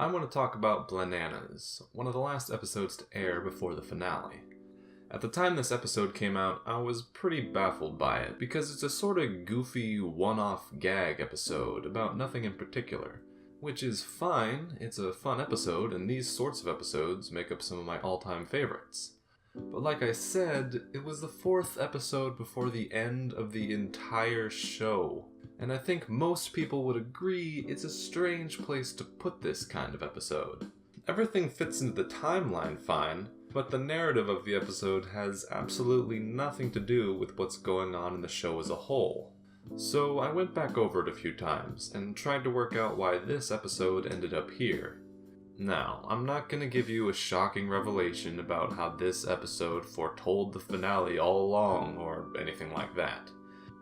I want to talk about Blenanas, one of the last episodes to air before the finale. At the time this episode came out, I was pretty baffled by it, because it's a sort of goofy, one-off gag episode about nothing in particular. Which is fine, it's a fun episode, and these sorts of episodes make up some of my all-time favorites. But like I said, it was the 4th episode before the end of the entire show. And I think most people would agree it's a strange place to put this kind of episode. Everything fits into the timeline fine, but the narrative of the episode has absolutely nothing to do with what's going on in the show as a whole. So I went back over it a few times, and tried to work out why this episode ended up here. Now, I'm not going to give you a shocking revelation about how this episode foretold the finale all along, or anything like that.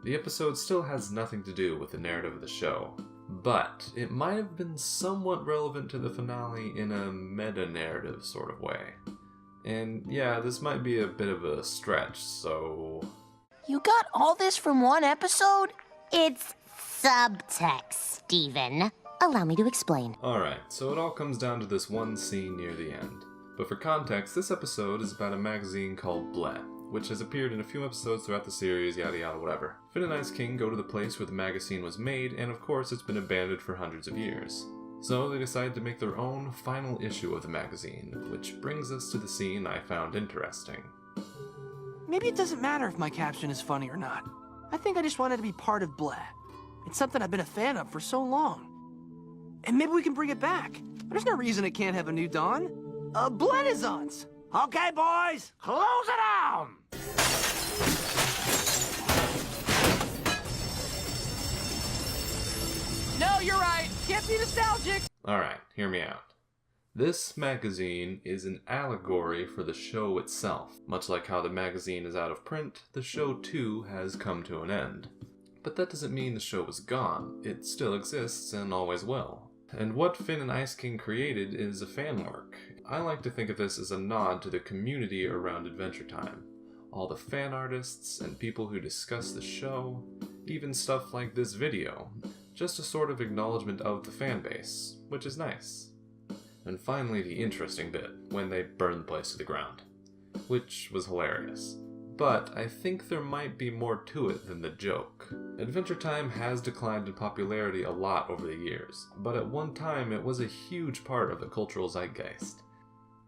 The episode still has nothing to do with the narrative of the show, but it might have been somewhat relevant to the finale in a meta-narrative sort of way. And yeah, this might be a bit of a stretch, so... You got all this from one episode? It's subtext, Steven. Allow me to explain. Alright, so it all comes down to this one scene near the end. But for context, this episode is about a magazine called Ble, which has appeared in a few episodes throughout the series, yada yada whatever. Finn and Ice King go to the place where the magazine was made, and of course it's been abandoned for hundreds of years. So they decide to make their own final issue of the magazine, which brings us to the scene I found interesting. Maybe it doesn't matter if my caption is funny or not. I think I just wanted to be part of Ble. It's something I've been a fan of for so long. And maybe we can bring it back. There's no reason it can't have a new dawn. Blenanas! Okay, boys, close it down! No, you're right. Can't be nostalgic. Alright, hear me out. This magazine is an allegory for the show itself. Much like how the magazine is out of print, the show too has come to an end. But that doesn't mean the show is gone. It still exists and always will. And what Finn and Ice King created is a fan work. I like to think of this as a nod to the community around Adventure Time. All the fan artists and people who discuss the show, even stuff like this video. Just a sort of acknowledgement of the fan base, which is nice. And finally the interesting bit, when they burn the place to the ground. Which was hilarious. But I think there might be more to it than the joke. Adventure Time has declined in popularity a lot over the years, but at one time it was a huge part of the cultural zeitgeist.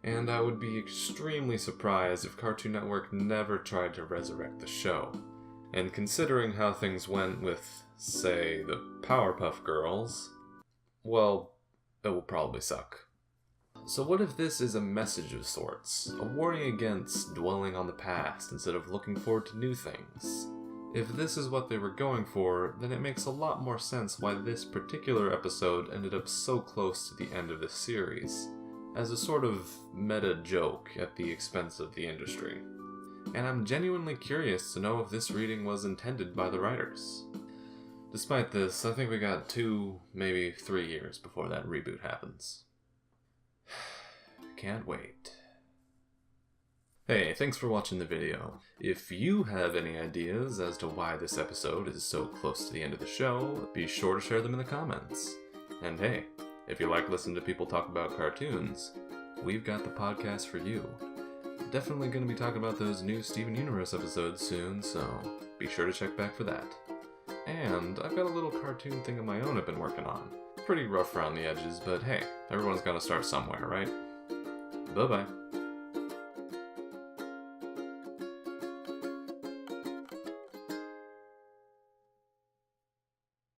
And I would be extremely surprised if Cartoon Network never tried to resurrect the show. And considering how things went with, say, the Powerpuff Girls, well, it will probably suck. So what if this is a message of sorts, a warning against dwelling on the past instead of looking forward to new things? If this is what they were going for, then it makes a lot more sense why this particular episode ended up so close to the end of the series, as a sort of meta joke at the expense of the industry. And I'm genuinely curious to know if this reading was intended by the writers. Despite this, I think we got 2, maybe 3 years before that reboot happens. Can't wait. Hey, thanks for watching the video. If you have any ideas as to why this episode is so close to the end of the show, be sure to share them in the comments. And hey, if you like listening to people talk about cartoons, we've got the podcast for you. Definitely going to be talking about those new Steven Universe episodes soon, so be sure to check back for that. And I've got a little cartoon thing of my own I've been working on. Pretty rough around the edges, but hey, everyone's got to start somewhere, right? Bye-bye.